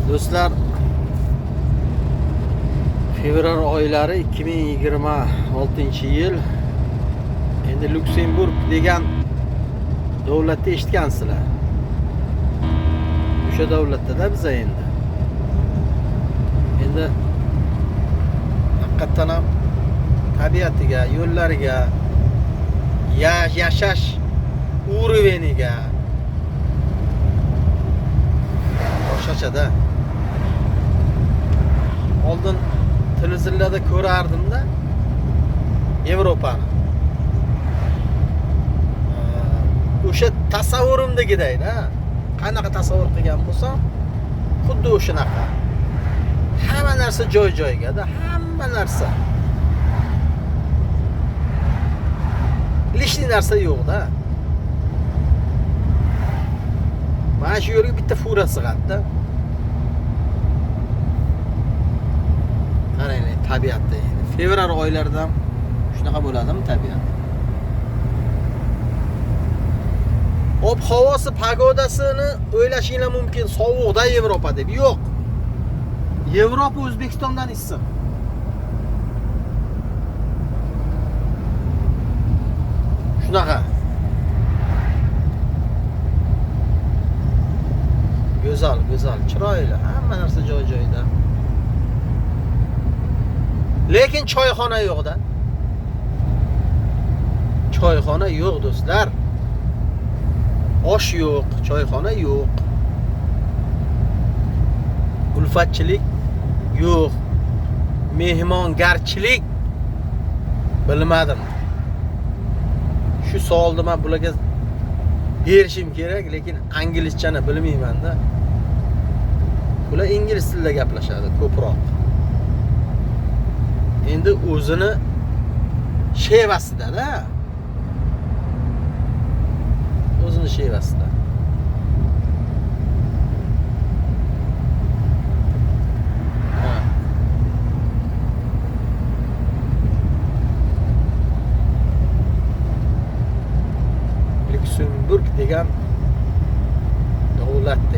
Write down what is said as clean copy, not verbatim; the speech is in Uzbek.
Do'stlar, fevral oylari 2026-yil. Endi Luksemburg degan davlatni eshitgansizlar. O'sha davlatda biz endi haqiqatan ham tabiatiga, yo'llariga, yashash uroveniga boshqachada. Oldin televizorlarda ko'rardim-da Yevropani. O'sha tasavvurimdagidayda. Qanaqa tasavvur qilgan bo'lsam, xuddi o'shanaqa. Hamma narsa joy-joyiga-da, hamma narsa. Lishli narsa yo'q-da. Mana shu yerga bitta fura sig'adi-da. Qaranglar, tabiatda endi fevral oylaridan shunaqa bo'ladimi tabiat? Ob-havosi, pagodasini o'ylashinglar mumkin, sovuqda Yevropa deb. Yo'q. Yevropa O'zbekistondan issiq. Shunaqa. Go'zal, chiroyli, hamma narsa joy-joyida. Lekin choyxona yo'q-da. Choyxona yo'q, do'stlar. Osh yo'q, choyxona yo'q. Ulfatchilik yo'q. Mehmongarchilik bilmadim. Shu savolni men bularga berishim kerak, lekin inglizchani bilmayman-da. Ular ingliz tilida gaplashadi ko'proq. Endi o'zini shevasida-da. O'zini shevasida. Luksemburg degan davlatda